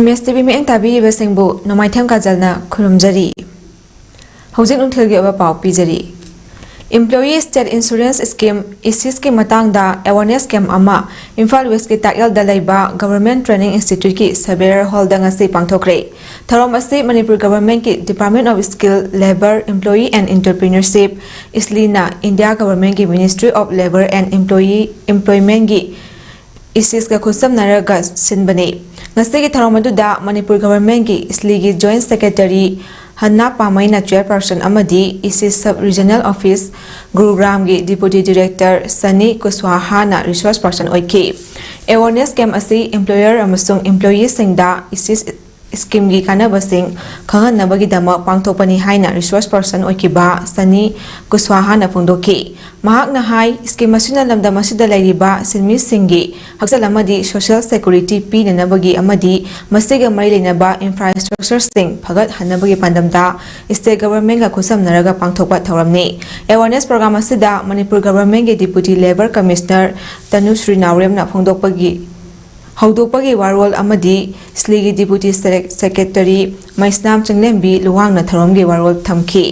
MSTV में ताबीरिबसिंगबु नोमाइथेम काजलना खुरुमजरी हौजिक नुंथलगे अबा पाव पिजरी Employee State Insurance Scheme ESIC की मतंगदा awareness camp अमा इम्फाल वेस्ट की तायल दलाइबा Government Training Institute की Saber Hall दंगसी पांगथोक्रे थरोम असे मणिपुर गवर्नमेंट की Department of Skill Labor Employee and Entrepreneurship इसलिना India Government की Ministry of Labor and Employment की ESIC का खुसम नरगा सिनबने ngasi की थरोम अदुदा मणिपुर गवर्नमेंट की इसली की Joint Secretary हन्ना पामाइना चेयरपर्सन अमदी ESIC सब रीजनल ऑफिस गुरुग्राम की deputy director Sunny Kushwaha resource person ओइकी अवेयरनेस कैंप असी एम्प्लॉयर अमसुंग एम्प्लॉयी सिंगदा ESIC स्कीम की कानबसिंग खंगनबगीदमक पांगथोपनी हाइना रिसोर्स पर्सन ओइकिबा सनी कुशवाहा फोंदोकी महाकना हाई स्कीम असिना लमदम असिदा लैरिबा सिनमी सिंगी हक्सल अमदी सोशल सिक्योरिटी पीननबगी अमदी मसिगा मरि लेनबा इंफ्रास्ट्रक्चर सिंग फगत हनबगी पांदमदा स्टेट गवर्नमेंट का खुसमनरगा पांगथोपा थौरमने अवेयरनेस प्रोग्राम असिदा मणिपुर गवर्नमेंट के डिप्यूटी लेबर कमिश्नर तनुश्री नावरेमना फोंदोपगी हौदोपगी वारोल अमदी स्लीगी डिप्यूटी सेक्रेटरी मैस्नाम चंगलेंबी लुवांगना थरोमगी वारोल थमकी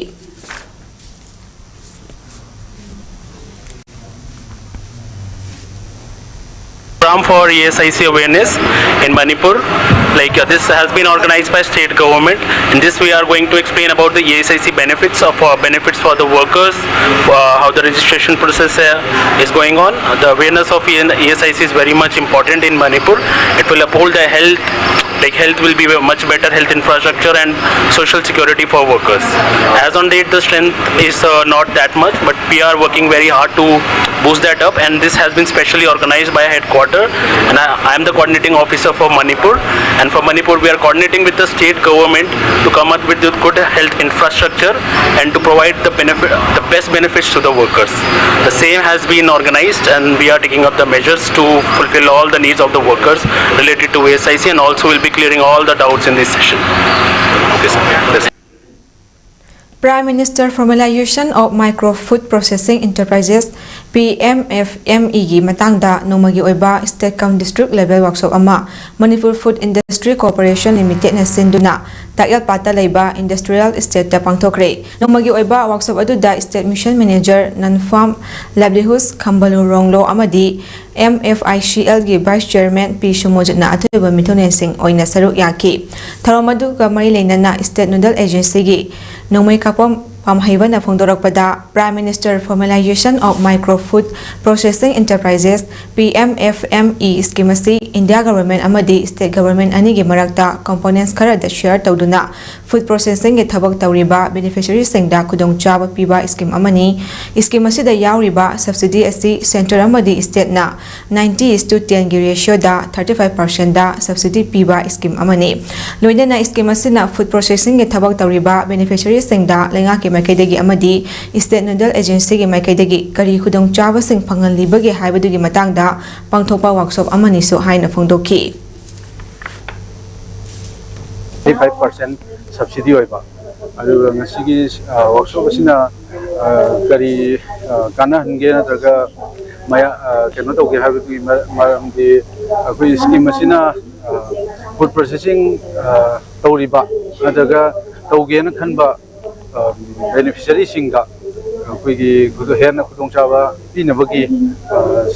Program for ESIC awareness in Manipur. This has been organized by state government. In this we are going to explain about the ESIC benefits for the workers, how the registration process is going on. The awareness of ESIC is very much important in Manipur. It will uphold the health. Health will be much better health infrastructure and social security for workers. As on date, the strength is not that much, but we are working very hard to boost that up, and this has been specially organized by headquarter, and I am the coordinating officer for Manipur, and for Manipur we are coordinating with the state government to come up with the good health infrastructure and to provide the best benefits to the workers. The same has been organized, and we are taking up the measures to fulfill all the needs of the workers related to ESIC, and also will be clearing all the doubts in this session. Okay, sir. Prime Minister Formalization of Micro Food Processing Enterprises PMFME की मतंगदा नोमगी ओइबा state cum district level workshop अमा Manipur food industry corporation limited ने सिंदुना तायल पाता लेबा इंडस्ट्रियल स्टेट पांगथोक्रे नोमगी ओइबा वर्कशॉप अदुदा state mission manager non farm livelihoods खंबलु रोंगलो अमदी MFICL की वाइस चेयरमैन पी सुमोजना अथुब मिथुने सिंह ओइना सरुक याकी थरोमदु का मरी लेनना स्टेट नोडल एजेंसी की नोमई कापम Pamhaivan Fondorokpada, Prime Minister Formalization of Micro Food Processing Enterprises PMFME Scheme India Government Amadi State Government Anigi Marakta Components Kara that share Tauduna Food Processing at Tabak Tauriba Beneficiaries Singda Kudong Chaba Piba Scheme Amani Scheme the Yauriba Subsidy SC Center Amadi State Na 90:10 ratio da 35% da Subsidy Piba Scheme Amani Loidana Scheme Asina Food Processing at Tabak Tauriba Beneficiaries Singda Lengaki Maikaidagi Amadi State Nodal Agency की Maikaidagi Kari Khudong Chaba Sing Pangan Libagi Haibadagi Matangda Pangthopa Workshop Amani So Haina Fondoki 35% subsidy oiba adu ngasigi workshop asina kari kana hange na daga maya keno to ge habagi maramdi akoi scheme asina food processing tawriba adaga tawge na khanba beneficiary singa koi gi kudu herna khudong chawa pinabagi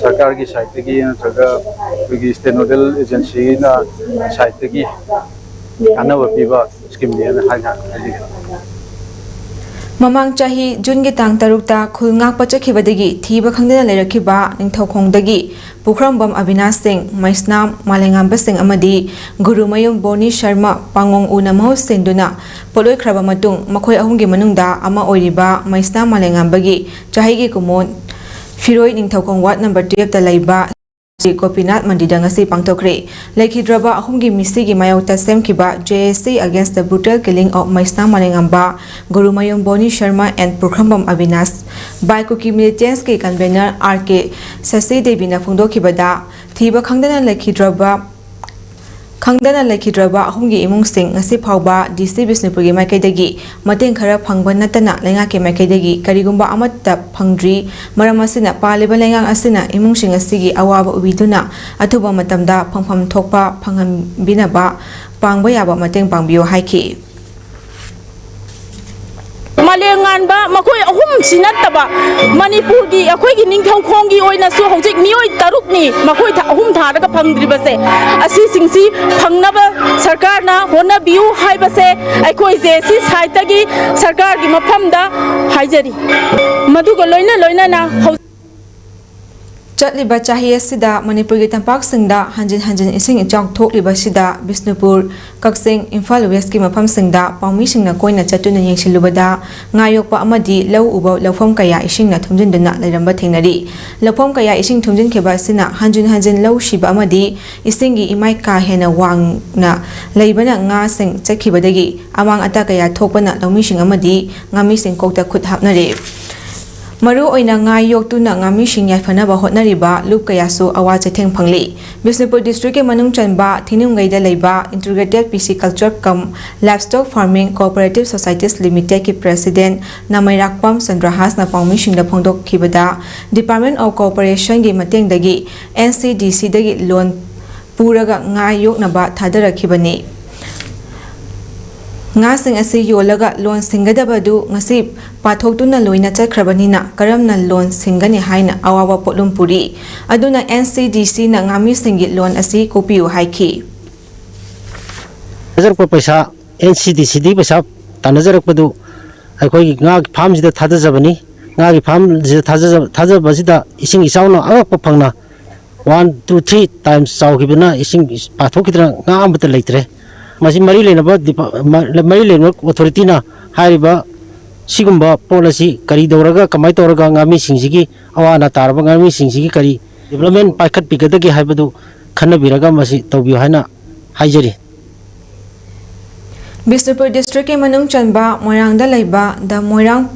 sarkar gi side gi na daga koi gi state nodal agency na side gi another piba scheme ni hanya Mamang Chahi Jungi Tang Tarukta Khulngak Pachakibadagi Thiba Khangdana Lerakiba Ningthokongdagi Pukhrambam Avinash Singh Maisnam Malengamba Singh Amadi Guru Mayung Boni Sharma Pangong Unamho Sinduna Poloi Kraba Matung Makhoi Ahungi Manungda Ama Oiriba Maisnam Malengambagi Chahigi Kumon Firoi Ningthokong Ward number 12 ta Laiba Gopinath Mandidangasi Pangtokre Lekhidraba Ahumgi Misigi Mayauta Semkiba JSC against the brutal killing of Maisnam Malengamba Guru Mayung Boni Sharma and Pukhrambam Avinash by Kuki militants ke convener RK Sasi Devi na Fundokibada Thiba Khangdana Lekhidraba Khangdana Lakidraba, Hungi Imung Sing, Nasi Pauba, DC Bisnupuri Makadegi, Matin Kara Pangba Natana, Langaki Makadegi, Karigumba Amata Pangdri, Maramasina, Palibalang Asina, Imung Sing Asigi, Awaba Ubiduna, Atuba Matamda, Pampam Topa, Pangam Binaba, Pangbayaba Mating Pangbio Haiki. Malengan ba makoi ahum sinataba Manipur gi akhoi gi ningthau khong gi oina su hojik mioi taruk ni makoi tha ahum tharaga phangdriba se asi singsi phangnaba sarkar na hona biu haiba se akhoi je si saita gi sarkar gi maphamda haijari maduga loina na Chatliba Chahiya Sida, Manipur Tampak Singda, Hanjin Ising Chok Tok Liba Sida, Bisnupur, Kaksing, Imphal West Ki Mafam Singda, Pawmishing na Koina Chatun and Yingshilubada, Ngayok Pa Amadi, Low Ubo, Lofom Kaya Ishing na Tumjin Duna, Leramba Tingnari, Lofom Kaya Ishing Tumjin Kebasina, Hanjin Low Shiba Amadi, Isingi Imaika Hena Wang na, Laibana Nga Sing Chakibadagi, Amang Atakaya Topana, Lomishing Amadi, Ngamising Kota Kut Hapnari. Maru oina ngayok tu na ngamising yaifanaba hotnariba lup kayasu awa cheteng phangli Bisnupur district ke manung chanba thinungaida leiba integrated pisciculture cum livestock farming cooperative societies limited ki president Namairakpam Sandrahas na pawmishing da phongdok khibada Department of Cooperation gi mateng dagi NCDC dagi loan puraga ngayok naba thadarakhibani Nga sing asi yolaga loan singadabadu ngasi pathokuna loina chakhrabanina karamna loan singani haina awawa potlumpuri aduna NCDC na ngami singi loan asi kopiu haiki Nazar ko paisa NCDC di paisa tanazar padu akhoi nga farm jida thada jabani nga gi farm jida thada basida ising isauna awak phangna 1 2 3 times saw gibna ising pathokidra nga amata leitre Masi mari lena authority na hariba sigumba policy kari doraga kamai toraga ngami singsigi awana tarba ngami singsigi kari development pakat pikada ki haibadu khana biraga masi tawbiyo haina haijari Bisnupur district ke manung chanba Moirangda leiba the Moirang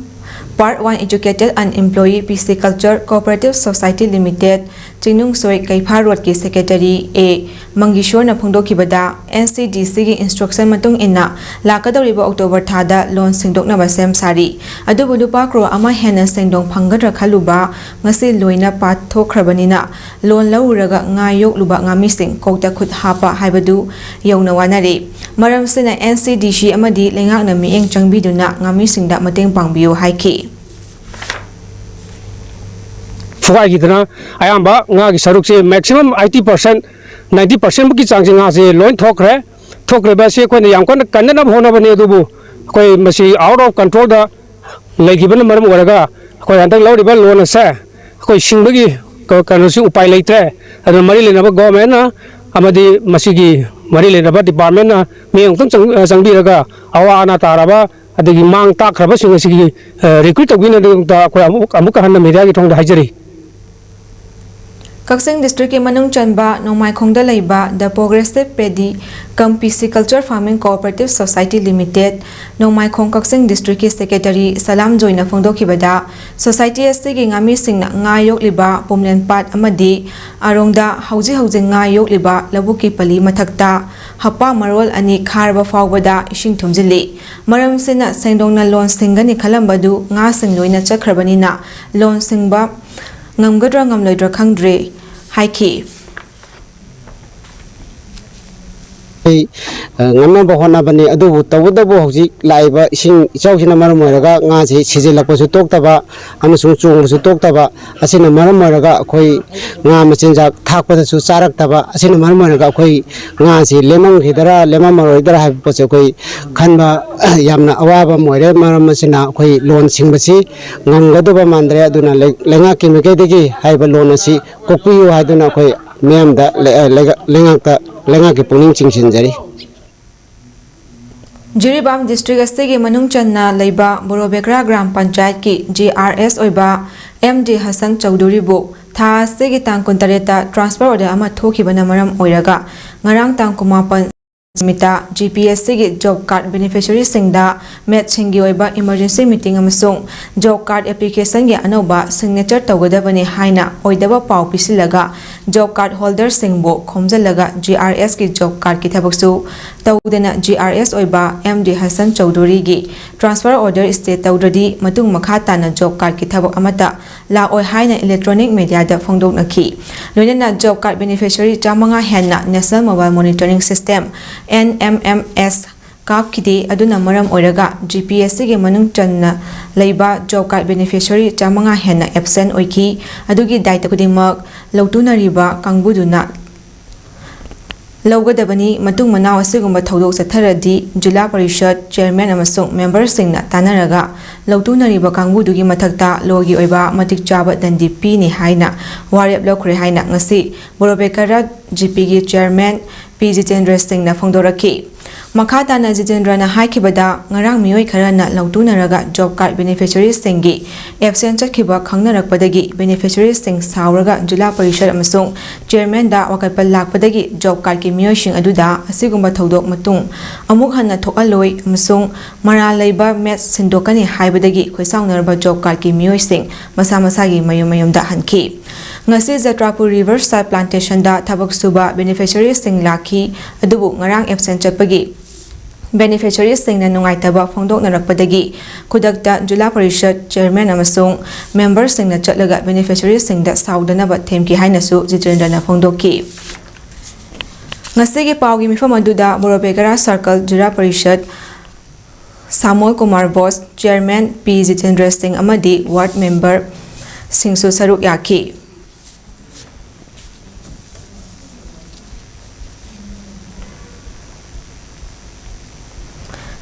Part 1 Educated and Employee Pisciculture Cooperative Society Limited Chinung Soi Kaipha Road ki Secretary A Mangishwar na phongdokibada NCDC gi instruction matung inna lakadoriba October thada loan singdokna ba sem sari adubu lupa crore ama hena sengdong phangadra khaluba ngasi loina pathokhrabani loan lauraga ngayok luba ngamising kota khut hapa haibadu yauna wanari maram sina NCDC amadi lengak na mieng changbiduna ngamisingda mateng pangbiyo haiki Fugai gidana ayamba nga gi saruk se maximum 80% 90% ki chang nga se loan thokre ba se ko ne yang kon kanna bhona bane dubu koi masi out of control da legiban maram waraga koi antak lawri ba loan sa koi singbagi kanu si upai leite adu mari lena ba government na amadi masi gi mari lena ba department na me ong changbi raga awa ana taraba adigi mang ta khraba singi recruit tawina da koi amuk hanna media gi thong da hajari Kaksing district ke manung chanba Nongmai Khongda leiba the Progressive Paddy cum Pisciculture Farming Cooperative Society Limited Nongmai Khong Kaksing district ke secretary Salam Joina phongdokhibada society asigi ngami singna ngayok liba Pomlen Pat amadi arongda hauji ngayok liba labuki pali mathakta hapa marol ani kharba fawbada ising thumjili maram sina sengdongna loan singani khalambadu nga sing loina chakhrabani loan singba ngamgadra ngamloidra khangdre haiki ngamna bahona bani adu tawdabu hoji laiba ising ichawsina maram moiraga nga ji sijilakpa su toktaba amasung chung su toktaba asina maram moiraga khoi nga machinjak thakpa su charaktaba asina maram moiraga khoi nga ji lemang hidara lemang maroidara ha pose khoi khanba yamna awaba moire maram masina khoi loan singbasi ngamgaduba mandre aduna lenga kimike degi haiba loan asi kopiyu haduna khoi meamda lenga ke puning chingsinjari Jiribam district astige manung channa leiba Borobekra Gram Panchayat ki GRS oiba MD Hassan Chaudhuri bu tha astige tang kontareta transfer order ama thokibana maram oiraga ngarang tang kumapan Mita GPSC gi job card beneficiary singda met singi oiba emergency meeting amasung job card application gi anoba signature tawgadabani haina oidaba pau pisilaga job card holder singbo khomjalaga GRS gi job card ki thabaksu tawdena GRS oiba MD Hassan Chowdhury gi transfer order state tawdradi matung makha tana job card ki thabak amata la oi haina electronic media da phongdoknaki loinana job card beneficiary chamanga henna national mobile monitoring system NMMS Kapkidi aduna maram oiraga GPSC ge manung channa leiba job card beneficiary chamanga henna absent oiki adugi daita kudimak lautuna riba kangbuduna Laugadabani matung manaw asigumba thodok satharadi Jila Parishad chairman amasung member singna tanaraga lautuna riba kangbudugi mathakta logi oiba matik chaba dandi pi ni haina warep lokre haina ngasi Borobekara GP gi chairman P Jitendra Singh na phongdoraki makata na Jitendra na haikibada ngarang mioi kharana lautunaraga job card beneficiary singi absent chakhiba khangnarakpadagi beneficiary sing sauraga Jila Parishad amasung chairman da wakapal lakpadagi job card ki mioi sing aduda asigumba thodok matung amuk hanna thokaloi amasung mara leiba match sindokani haibadagi khoisaunarba job card ki mioi sing masa masagi mayum da hanki ngasi Jatrapur Riverside Plantation da thabak suba beneficiary sing lakhi adubu ngarang absent chapagi beneficiary sing na nungaitaba phongdoknarakpadagi khudakta Jila Parishad chairman amasung member sing na chatlaga beneficiary sing da saudanaba themki hainasu Jitendra na phongdokki ngasi gi pawgi mifam aduda Borobekara Circle Jila Parishad Samoy Kumar Bose chairman P Jitendra Singh amadi ward member Singsu Saruk Yaki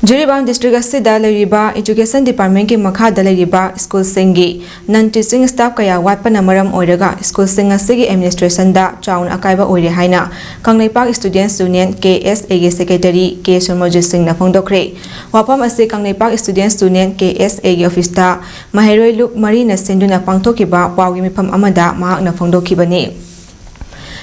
Jiribam district asida leriba education department ki makha da leriba school singi non teaching staff kaya watpana maram oiraga school sing asigi administration da chaun akaiba oire haina Kangnaipak students union KSA gi secretary K Surmojit Singh na phongdokre wapam ase Kangnaipak students union KSA gi office da maheroi lup mari na senduna pangthokiba pawgi mifam amada mahak na phongdokhibani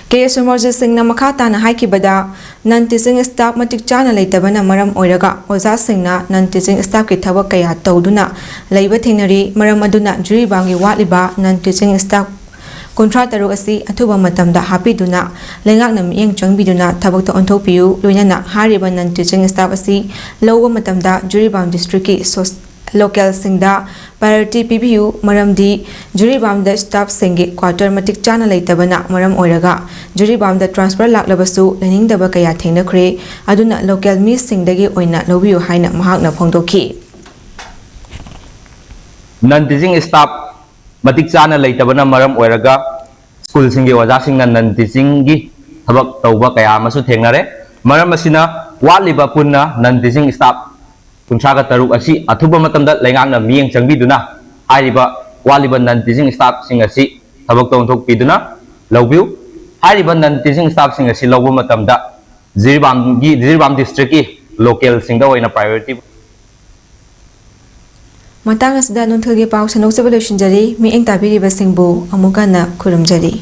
K Surmojit Singh na makata na haikibada non-teaching staff matik chana leitabana maram oiraga oza singna non-teaching staff ki thabak kaya tawduna leiba thenari maram aduna juribangi watliba non-teaching staff contract taruk asi athuba matamda hapiduna lengak na miyeng changbiduna thabak to onthokpiu loinana hariba non-teaching staff asi lowa matamda juribam district ki local singda priority PBU maramdi Juribam da staff singi quarter matik chana leitabana maram oiraga Juribam da transfer laklabasu lening daba kaya thengnakre aduna local mi singdagi oina lobiu haina mahakna phongdokhi non teaching staff matik chana leitabana maram oiraga school singi oja singna non teaching gi thabak tawba kaya amasu thengnare maram asina waliba punna non teaching staff Kunsaga taruk asi athuba matamda lengangna miyeng changbiduna hariba waliba non teaching staff sing asi thabak tawthok piduna lawbiu hariba non teaching staff sing asi lawba matamda Jiribam district ki local singda oina priority matang asda nunthagi paw sanok sabalo shinjari mi eng tabiri basingbu amukana khurumjari